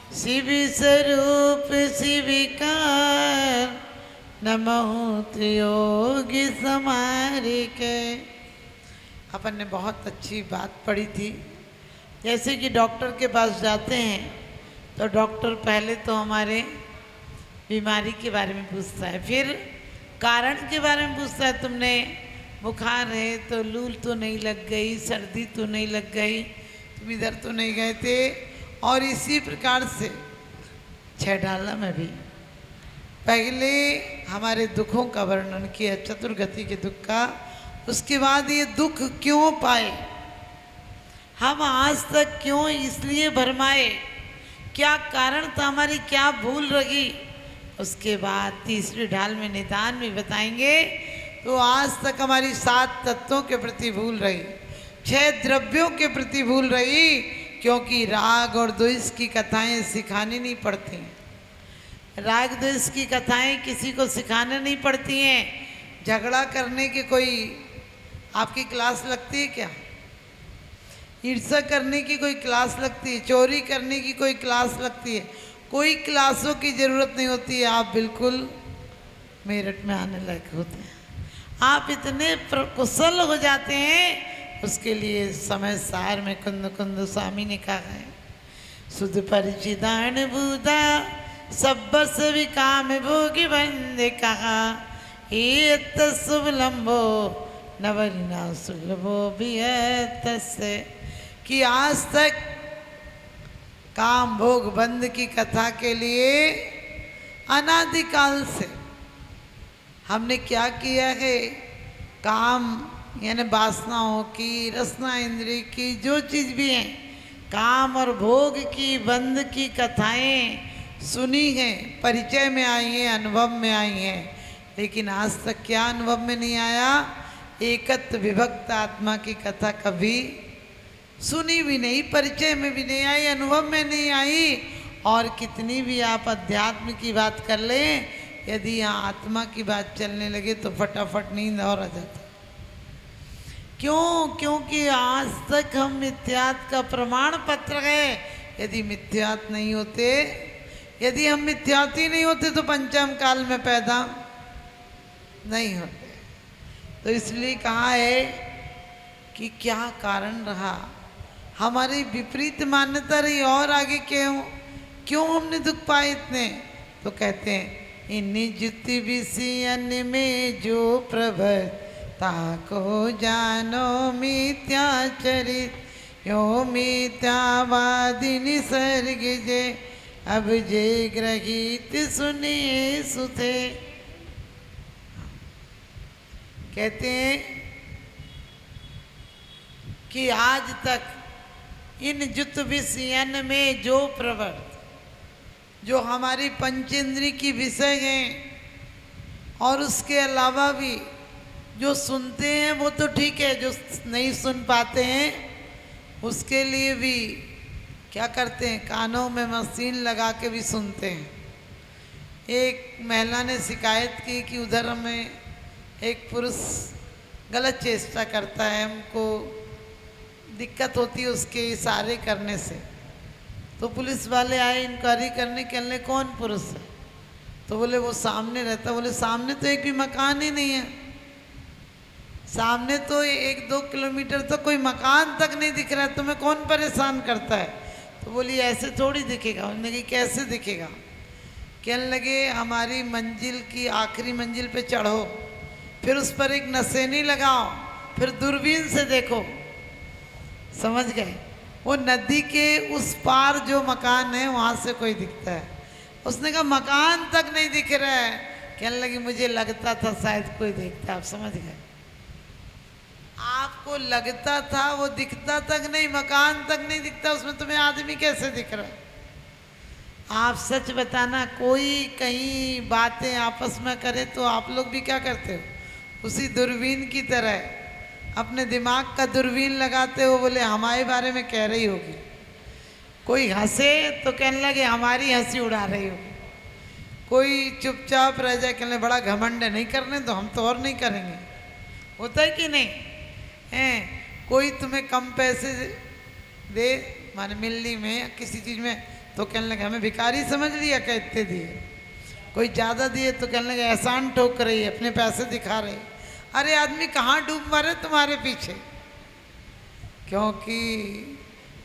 शिव स्वरूप शिविकार नमो त्रियोगी समारिके। अपन ने बहुत अच्छी बात पढ़ी थी। जैसे कि डॉक्टर के पास जाते हैं तो डॉक्टर पहले तो हमारे बीमारी के बारे में पूछता है, फिर कारण के बारे में पूछता है। तुमने बुखार है तो लू तो नहीं लग गई, सर्दी तो नहीं लग गई, तुम इधर तो नहीं गए थे। और इसी प्रकार से 6 डाला में भी पहले हमारे दुखों का वर्णन किया, चतुर्गति के दुख का। उसके बाद ये दुख क्यों पाए, हम आज तक क्यों इसलिए भरमाए, क्या कारण था, हमारी क्या भूल रही। उसके बाद तीसरी ढाल में निदान भी बताएंगे। तो आज तक हमारी 7 तत्वों के प्रति भूल रही, 6 द्रव्यों के प्रति भूल रही, क्योंकि राग और द्वेष की कथाएं सिखानी नहीं पड़ती। राग द्वेष की कथाएं किसी को सिखाने नहीं पड़ती हैं। झगड़ा करने की कोई आपकी क्लास लगती है क्या? ईर्ष्या करने की कोई क्लास लगती है? चोरी करने की कोई क्लास लगती है? कोई क्लासों की ज़रूरत नहीं होती है। आप बिल्कुल मेरठ में आने लायक होते हैं, आप इतने कुशल हो जाते हैं। उसके लिए समय सार में कुंद कुंद स्वामी ने कहा है, सुध परिचिदान बुधा सब विकाम भोगी बंदे कहा, एक शुभ लंबो नवरिना सुलभो भी तस्य। कि आज तक काम भोग बंद की कथा के लिए अनादिकाल से हमने क्या किया है, काम यानी वासनाओं की, रसना इंद्रिय की, जो चीज़ भी है, काम और भोग की बंद की कथाएं सुनी हैं, परिचय में आई हैं, अनुभव में आई हैं। लेकिन आज तक क्या अनुभव में नहीं आया, एकत्व विभक्त आत्मा की कथा कभी सुनी भी नहीं, परिचय में भी नहीं आई, अनुभव में नहीं आई। और कितनी भी आप अध्यात्म की बात कर लें, यदि यहाँ आत्मा की बात चलने लगे तो फटाफट नींद और आ जाता। क्यों? क्योंकि आज तक हम मिथ्यात्व का प्रमाण पत्र है। यदि मिथ्यात्व नहीं होते, यदि हम मिथ्यात्व नहीं होते तो पंचम काल में पैदा नहीं होते। तो इसलिए कहा है कि क्या कारण रहा, हमारी विपरीत मान्यता रही। और आगे क्यों हमने दुख पाए इतने? तो कहते हैं, इन्हीं जुति विषयन में जो प्रभत ताको जानो मिथ्याचरित, यो मिथ्यावादी निसर्ग जे अब जे ग्रहित सुने सुथे। कहते हैं कि आज तक इन जुत विषयन में जो प्रवृत्त, जो हमारी पंचेंद्रिय की विषय हैं, और उसके अलावा भी जो सुनते हैं वो तो ठीक है, जो नहीं सुन पाते हैं उसके लिए भी क्या करते हैं, कानों में मशीन लगा के भी सुनते हैं। एक महिला ने शिकायत की कि उधर हमें एक पुरुष गलत चेष्टा करता है, हमको दिक्कत होती है उसके इशारे करने से। तो पुलिस वाले आए इंक्वायरी करने के लिए, कौन पुरुष है? तो बोले वो सामने रहता। बोले सामने तो एक भी मकान ही नहीं है, सामने तो 1-2 किलोमीटर तक कोई मकान तक नहीं दिख रहा है, तुम्हें कौन परेशान करता है? तो बोली ऐसे थोड़ी दिखेगा। उन्होंने कहा कैसे दिखेगा? कहने लगे हमारी मंजिल की आखिरी मंजिल पे चढ़ो, फिर उस पर एक नसेनी लगाओ, फिर दूरबीन से देखो। समझ गए? वो नदी के उस पार जो मकान है वहाँ से कोई दिखता है। उसने कहा मकान तक नहीं दिख रहा है। कहने लगी मुझे लगता था शायद कोई देखता। आप समझ गए? आपको लगता था, वो दिखता तक नहीं, मकान तक नहीं दिखता, उसमें तुम्हें आदमी कैसे दिख रहा है? आप सच बताना, कोई कहीं बातें आपस में करे तो आप लोग भी क्या करते हो? उसी दूरबीन की तरह अपने दिमाग का दूरबीन लगाते हो। बोले हमारे बारे में कह रही होगी। कोई हंसे तो कहने लगे हमारी हंसी उड़ा रही होगी। कोई चुपचाप रह जाए, कहने बड़ा घमंड है, नहीं करने तो हम तो और नहीं करेंगे। होता है कि नहीं है? कोई तुम्हें कम पैसे दे, माने मिलनी में किसी चीज़ में तो कहने लगे हमें भिखारी समझ लिया, कहते दिए। कोई ज़्यादा दिए तो कहने लगे एहसान ठोक रही है, अपने पैसे दिखा रहे। अरे आदमी कहाँ डूब मरे तुम्हारे पीछे। क्योंकि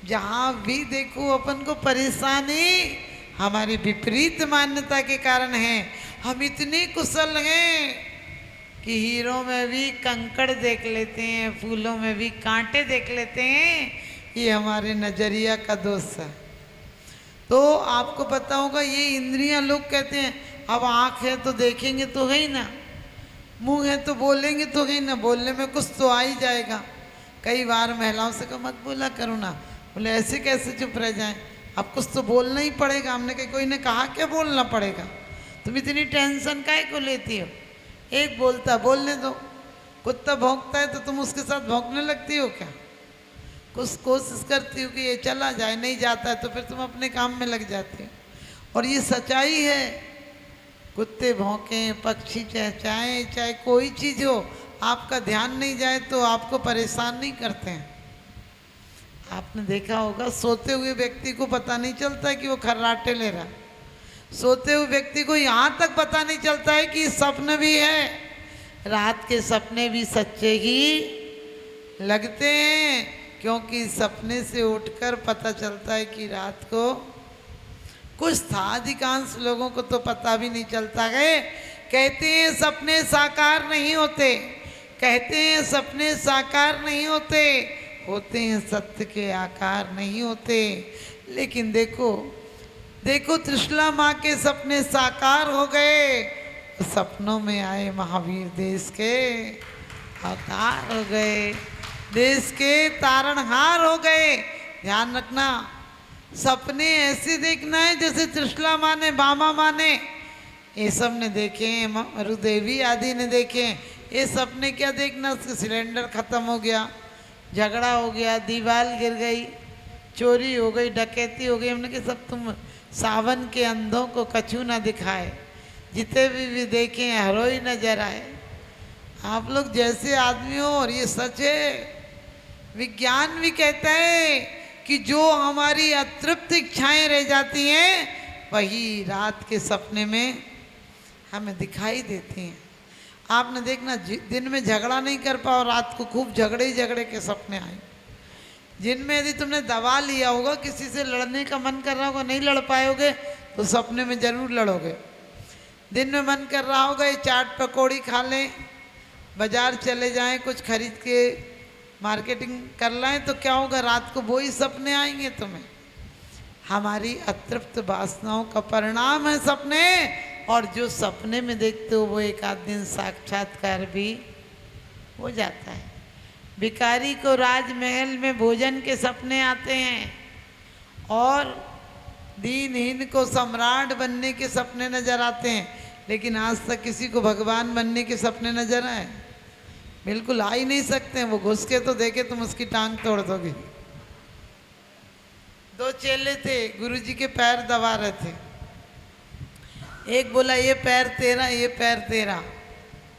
जहाँ भी देखो अपन को परेशानी हमारी विपरीत मान्यता के कारण है। हम इतने कुशल हैं कि हीरों में भी कंकड़ देख लेते हैं, फूलों में भी कांटे देख लेते हैं। ये हमारे नजरिया का दोष है। तो आपको पता होगा ये इंद्रियां, लोग कहते हैं अब आँख है तो देखेंगे तो है ही ना, मुंह है तो बोलेंगे तो है ही ना, बोलने में कुछ तो आ ही जाएगा। कई बार महिलाओं से कहा मत बोला करो ना, बोले ऐसे कैसे चुप रह जाएं, अब कुछ तो बोलना ही पड़ेगा। हमने कहा कोई ने कहा क्या बोलना पड़ेगा, तुम इतनी टेंशन काहे को लेती हो, एक बोलता बोलने दो। कुत्ता भौंकता है तो तुम उसके साथ भौंकने लगती हो क्या? कुछ कोशिश करती हो कि ये चला जाए, नहीं जाता है तो फिर तुम अपने काम में लग जाती हो। और ये सच्चाई है, कुत्ते भौंकें, पक्षी चहचहाएं, चाहे कोई चीज़ हो, आपका ध्यान नहीं जाए तो आपको परेशान नहीं करते हैं। आपने देखा होगा सोते हुए व्यक्ति को पता नहीं चलता है कि वो खर्राटे ले रहा है। सोते हुए व्यक्ति को यहाँ तक पता नहीं चलता है कि सपने भी है। रात के सपने भी सच्चे ही लगते हैं, क्योंकि सपने से उठकर पता चलता है कि रात को कुछ था। अधिकांश लोगों को तो पता भी नहीं चलता है। कहते हैं सपने साकार नहीं होते, कहते हैं सपने साकार नहीं होते, होते हैं सत्य के आकार नहीं होते। लेकिन देखो देखो त्रिशला माँ के सपने साकार हो गए, सपनों में आए महावीर, देश के अवतार हो गए, देश के तारणहार हो गए। ध्यान रखना, सपने ऐसे देखना है जैसे त्रिशला माँ ने, बामा माँ ने, ये सब ने देखे हैं, मरुदेवी आदि ने देखे हैं। ये सपने क्या देखना, उसका सिलेंडर खत्म हो गया, झगड़ा हो गया, दीवार गिर गई, चोरी हो गई, डकैती हो गई। हमने कहा सब तुम सावन के अंधों को कछू ना दिखाए, जितने भी देखे हैं हरो ही नजर आए। आप लोग जैसे आदमी हो, और ये सच है। विज्ञान भी कहता है कि जो हमारी अतृप्त इच्छाएं रह जाती हैं वही रात के सपने में हमें दिखाई देती हैं। आपने देखना दिन में झगड़ा नहीं कर पाओ, रात को खूब झगड़े ही झगड़े के सपने आए। जिनमें यदि तुमने दबा लिया होगा, किसी से लड़ने का मन कर रहा होगा, नहीं लड़ पाओगे तो सपने में जरूर लड़ोगे। दिन में मन कर रहा होगा ये चाट पकौड़ी खा लें, बाजार चले जाएं, कुछ खरीद के मार्केटिंग कर लाएं, तो क्या होगा, रात को वही सपने आएंगे तुम्हें। हमारी अतृप्त वासनाओं का परिणाम है सपने। और जो सपने में देखते हो वो एक आध दिन साक्षात्कार भी हो जाता है। भिखारी को राजमहल में भोजन के सपने आते हैं, और दीनहीन को सम्राट बनने के सपने नजर आते हैं। लेकिन आज तक किसी को भगवान बनने के सपने नजर आए? बिल्कुल आ ही नहीं सकते हैं। वो घुस के तो देखे तुम उसकी टांग तोड़ दोगे। दो चेले थे, गुरुजी के पैर दबा रहे थे। एक बोला ये पैर तेरा, ये पैर तेरा,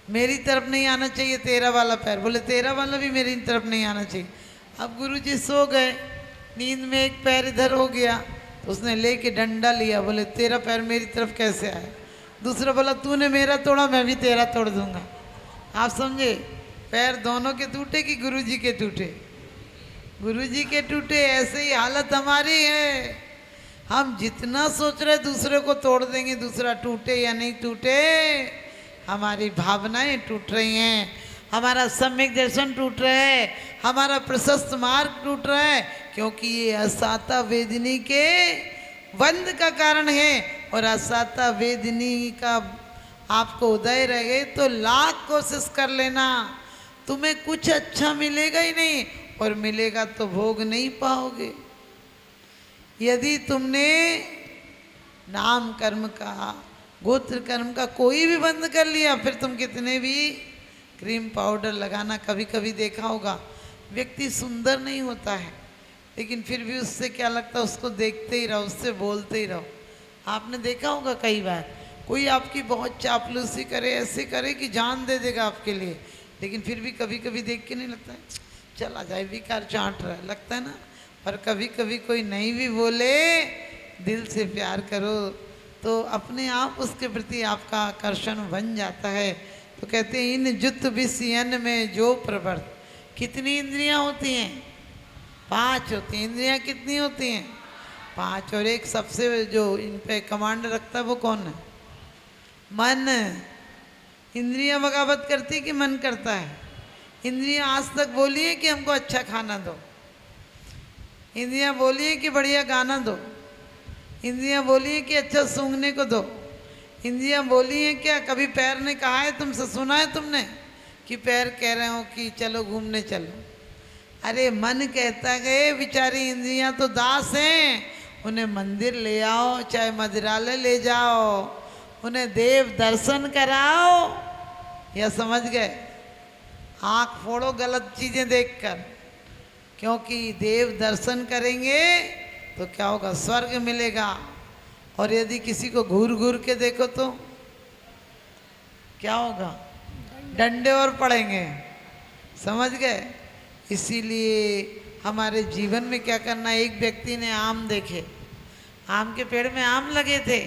मेरी तरफ नहीं आना चाहिए तेरा वाला पैर। बोले तेरा वाला भी मेरी तरफ नहीं आना चाहिए। अब गुरुजी सो गए, नींद में एक पैर इधर हो गया, तो उसने लेके डंडा लिया, बोले तेरा पैर मेरी तरफ कैसे आया? दूसरा बोला तूने मेरा तोड़ा, मैं भी तेरा तोड़ दूंगा। आप समझे, पैर दोनों के टूटे कि गुरुजी के टूटे? गुरुजी के टूटे। ऐसे ही हालत हमारी है। हम जितना सोच रहे दूसरे को तोड़ देंगे, दूसरा टूटे या नहीं टूटे, हमारी भावनाएं टूट रही हैं, हमारा सम्यक दर्शन टूट रहा है, हमारा प्रशस्त मार्ग टूट रहा है, क्योंकि ये असाता वेदिनी के बंध का कारण है। और असाता वेदिनी का आपको उदय रह गए तो लाख कोशिश कर लेना, तुम्हें कुछ अच्छा मिलेगा ही नहीं, और मिलेगा तो भोग नहीं पाओगे। यदि तुमने नाम कर्म का, गोत्र कर्म का कोई भी बंद कर लिया, फिर तुम कितने भी क्रीम पाउडर लगाना, कभी कभी देखा होगा व्यक्ति सुंदर नहीं होता है, लेकिन फिर भी उससे क्या लगता है, उसको देखते ही रहो, उससे बोलते ही रहो। आपने देखा होगा कई बार कोई आपकी बहुत चापलूसी करे, ऐसे करे कि जान दे देगा आपके लिए, लेकिन फिर भी कभी कभी देख के नहीं लगता है चला जाए, बेकार चाट रहा है, लगता है ना। पर कभी कभी कोई नहीं भी बोले, दिल से प्यार करो तो अपने आप उसके प्रति आपका आकर्षण बन जाता है। तो कहते हैं इन जुत विषयन में जो प्रवर्त। कितनी इंद्रियां होती हैं? 5 होती हैं। इंद्रियां कितनी होती हैं? 5। और एक सबसे जो इन पे कमांड रखता है वो कौन है? मन। इंद्रियां बगावत करती कि मन करता है? इंद्रियां आज तक बोली है कि हमको अच्छा खाना दो, इंद्रियां बोली है कि बढ़िया गाना दो, इंद्रियां बोली है कि अच्छा सूंघने को दो, इंद्रियां बोली है क्या? कभी पैर ने कहा है तुमसे, सुना है तुमने कि पैर कह रहे हो कि चलो घूमने चलो? अरे मन कहता गए बेचारी इंद्रियां तो दास हैं, उन्हें मंदिर ले आओ, चाहे मदिरालय ले जाओ, उन्हें देव दर्शन कराओ। या समझ गए? आँख फोड़ो गलत चीज़ें देखकर, क्योंकि देव दर्शन करेंगे तो क्या होगा? स्वर्ग मिलेगा। और यदि किसी को घूर घूर के देखो तो क्या होगा? डंडे और पड़ेंगे। समझ गए? इसीलिए हमारे जीवन में क्या करना? एक व्यक्ति ने आम देखे, आम के पेड़ में आम लगे थे,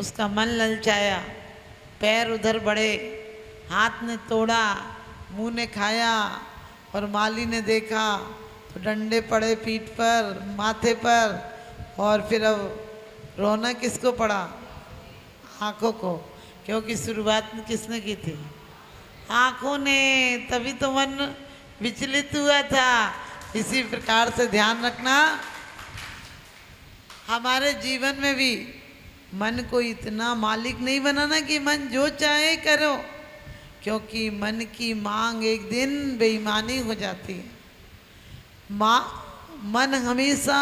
उसका मन ललचाया, पैर उधर बढ़े, हाथ ने तोड़ा, मुंह ने खाया, और माली ने देखा तो डंडे पड़े पीठ पर, माथे पर। और फिर अब रोना किसको पड़ा? आँखों को, क्योंकि शुरुआत में किसने की थी? आँखों ने। तभी तो मन विचलित हुआ था। इसी प्रकार से ध्यान रखना, हमारे जीवन में भी मन को इतना मालिक नहीं बनाना कि मन जो चाहे करो, क्योंकि मन की मांग एक दिन बेईमानी हो जाती है। मन हमेशा,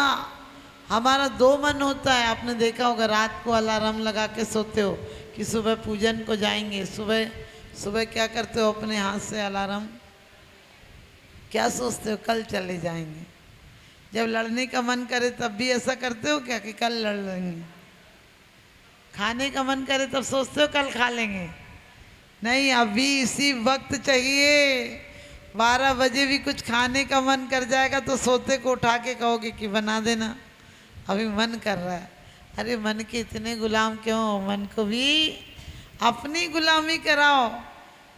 हमारा 2 मन होता है। आपने देखा होगा, रात को अलार्म लगा के सोते हो कि सुबह पूजन को जाएंगे। सुबह सुबह क्या करते हो? अपने हाथ से अलार्म, क्या सोचते हो? कल चले जाएंगे। जब लड़ने का मन करे तब भी ऐसा करते हो क्या कि कल लड़ लेंगे? खाने का मन करे तब सोचते हो कल खा लेंगे? नहीं, अभी इसी वक्त चाहिए। 12 बजे भी कुछ खाने का मन कर जाएगा तो सोते को उठा के कहोगे कि बना देना, अभी मन कर रहा है। अरे मन के इतने गुलाम क्यों? मन को भी अपनी गुलामी कराओ।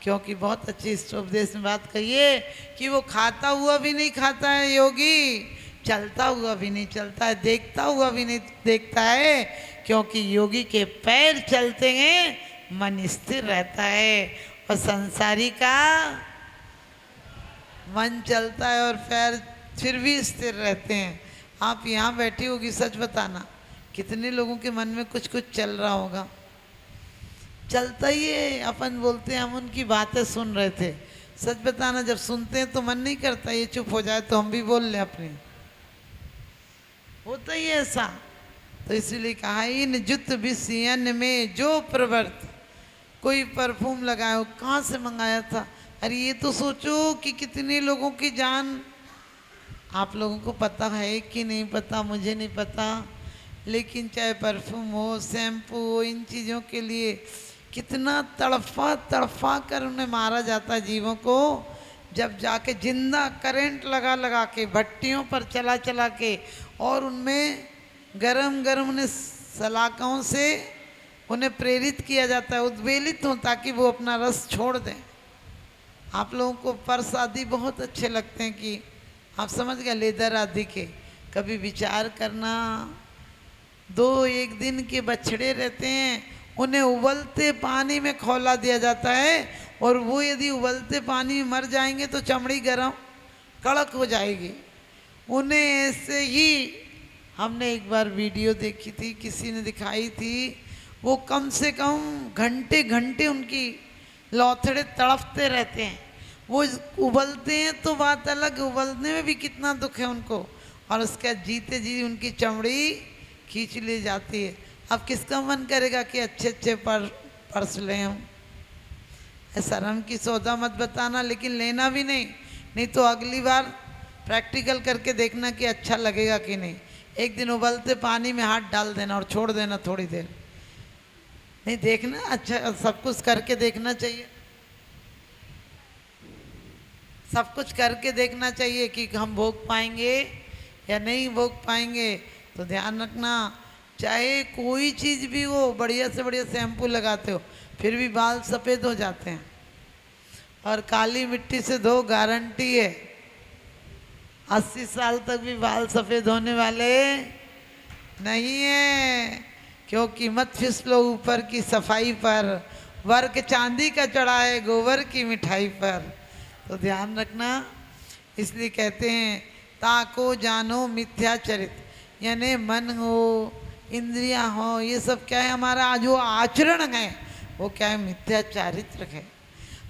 क्योंकि बहुत अच्छी इस उपदेश में बात कही है कि वो खाता हुआ भी नहीं खाता है योगी, चलता हुआ भी नहीं चलता है, देखता हुआ भी नहीं देखता है। क्योंकि योगी के पैर चलते हैं, मन स्थिर रहता है। और संसारी का मन चलता है और पैर फिर भी स्थिर रहते हैं। आप यहाँ बैठी होगी, सच बताना कितने लोगों के मन में कुछ कुछ चल रहा होगा। चलता ही है। अपन बोलते हैं हम उनकी बातें सुन रहे थे, सच बताना जब सुनते हैं तो मन नहीं करता ये चुप हो जाए तो हम भी बोल लें अपने, होता ही ऐसा। तो इसीलिए कहा इन जुत विषयन में जो प्रवर्त। कोई परफ्यूम लगाया हो, कहाँ से मंगाया था? अरे ये तो सोचो कि कितने लोगों की जान, आप लोगों को पता है कि नहीं पता, मुझे नहीं पता, लेकिन चाहे परफ्यूम हो, शैम्पू हो, इन चीज़ों के लिए कितना तड़फा तड़फा कर उन्हें मारा जाता है जीवों को। जब जाके जिंदा करंट लगा लगा के, भट्टियों पर चला चला के, और उनमें गरम गरम उन्हें सलाखों से उन्हें प्रेरित किया जाता है, उद्वेलित हों, ताकि वो अपना रस छोड़ दें। आप लोगों को पर्स आदि बहुत अच्छे लगते हैं कि आप समझ गए, लेदर आदि के। कभी विचार करना, 2-1 दिन के बछड़े रहते हैं, उन्हें उबलते पानी में खौला दिया जाता है, और वो यदि उबलते पानी में मर जाएंगे तो चमड़ी गरम कड़क हो जाएगी। उन्हें ऐसे ही, हमने एक बार वीडियो देखी थी, किसी ने दिखाई थी, वो कम से कम घंटे घंटे उनकी लौथड़े तड़फते रहते हैं। वो उबलते हैं तो बात अलग, उबलने में भी कितना दुख है उनको, और उसके जीते जी उनकी चमड़ी खींच ली जाती है। अब किसका मन करेगा कि अच्छे अच्छे पर्स लें हम? शर्म की सौदा मत बताना, लेकिन लेना भी नहीं, नहीं तो अगली बार प्रैक्टिकल करके देखना कि अच्छा लगेगा कि नहीं। एक दिन उबलते पानी में हाथ डाल देना और छोड़ देना थोड़ी देर, नहीं देखना, अच्छा सब कुछ करके देखना चाहिए, सब कुछ करके देखना चाहिए कि हम भोग पाएंगे या नहीं भोग पाएंगे। तो ध्यान रखना, चाहे कोई चीज़ भी हो, बढ़िया से बढ़िया शैम्पू लगाते हो फिर भी बाल सफ़ेद हो जाते हैं। और काली मिट्टी से धो, गारंटी है 80 साल तक भी बाल सफ़ेद होने वाले नहीं है। क्योंकि मत फिसलो ऊपर की सफाई पर, वर्क चांदी का चढ़ा है गोबर की मिठाई पर। तो ध्यान रखना। इसलिए कहते हैं ताको जानो मिथ्याचरित, यानी मन हो, इंद्रियां हो, ये सब क्या है, हमारा जो आचरण है वो क्या है, मिथ्याचारित्र है।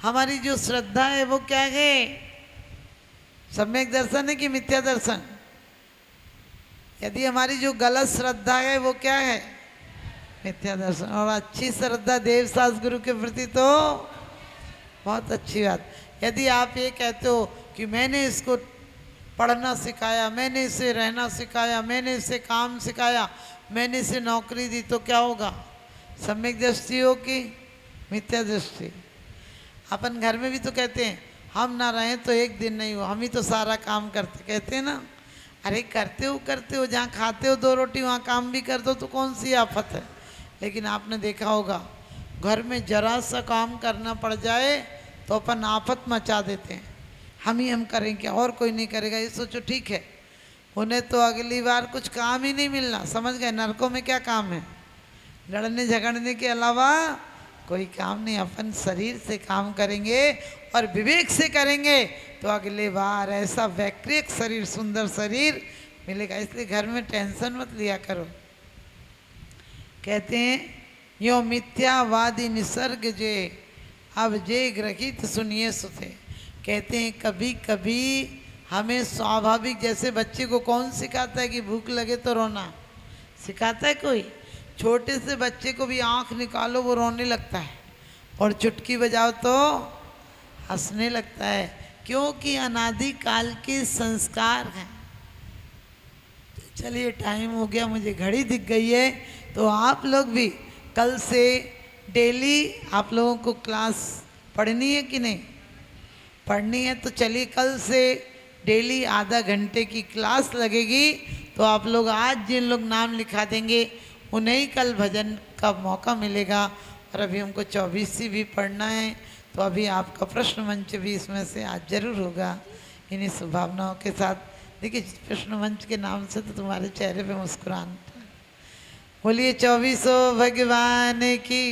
हमारी जो श्रद्धा है वो क्या है, सम्यक दर्शन है कि मिथ्या दर्शन। यदि हमारी जो गलत श्रद्धा है वो क्या है, मिथ्या दर्शन। और अच्छी श्रद्धा देवसास गुरु के प्रति तो बहुत अच्छी बात। यदि आप ये कहते हो कि मैंने इसको पढ़ना सिखाया, मैंने इसे रहना सिखाया, मैंने इसे काम सिखाया, मैंने इसे नौकरी दी, तो क्या होगा, सम्यक दृष्टि हो कि मिथ्या दृष्टि। अपन घर में भी तो कहते हैं हम ना रहें तो एक दिन नहीं हो, हम ही तो सारा काम करते, कहते हैं ना। अरे करते हो, जहाँ खाते हो 2 रोटी वहाँ काम भी कर दो तो कौन सी आफत है। लेकिन आपने देखा होगा घर में जरा सा काम करना पड़ जाए तो अपन आफत मचा देते हैं, हम करेंगे और कोई नहीं करेगा। ये सोचो ठीक है, उन्हें तो अगली बार कुछ काम ही नहीं मिलना, समझ गए। नरकों में क्या काम है, लड़ने झगड़ने के अलावा कोई काम नहीं। अपन शरीर से काम करेंगे और विवेक से करेंगे तो अगले बार ऐसा वैक्रिक शरीर, सुंदर शरीर मिलेगा। इसलिए घर में टेंशन मत लिया करो। कहते हैं यो मिथ्यावादी निसर्ग जे, अब जे ग्रहित सुनिए सुते। कहते हैं कभी कभी हमें स्वाभाविक, जैसे बच्चे को कौन सिखाता है कि भूख लगे तो रोना, सिखाता है कोई? छोटे से बच्चे को भी आंख निकालो वो रोने लगता है और चुटकी बजाओ तो हंसने लगता है, क्योंकि अनादि काल के संस्कार हैं। चलिए टाइम हो गया, मुझे घड़ी दिख गई है, तो आप लोग भी कल से डेली आप लोगों को क्लास पढ़नी है कि नहीं पढ़नी है? तो चलिए कल से डेली आधा घंटे की क्लास लगेगी। तो आप लोग आज जिन लोग नाम लिखा देंगे उन्हें ही कल भजन का मौका मिलेगा। और अभी हमको 24वीं भी पढ़ना है, तो अभी आपका प्रश्न मंच भी इसमें से आज जरूर होगा। इन्हीं शुभभावनाओं के साथ देखिए, प्रश्न मंच के नाम से तो तुम्हारे चेहरे पे मुस्कुराहट। बोलिए 2400 भगवान की।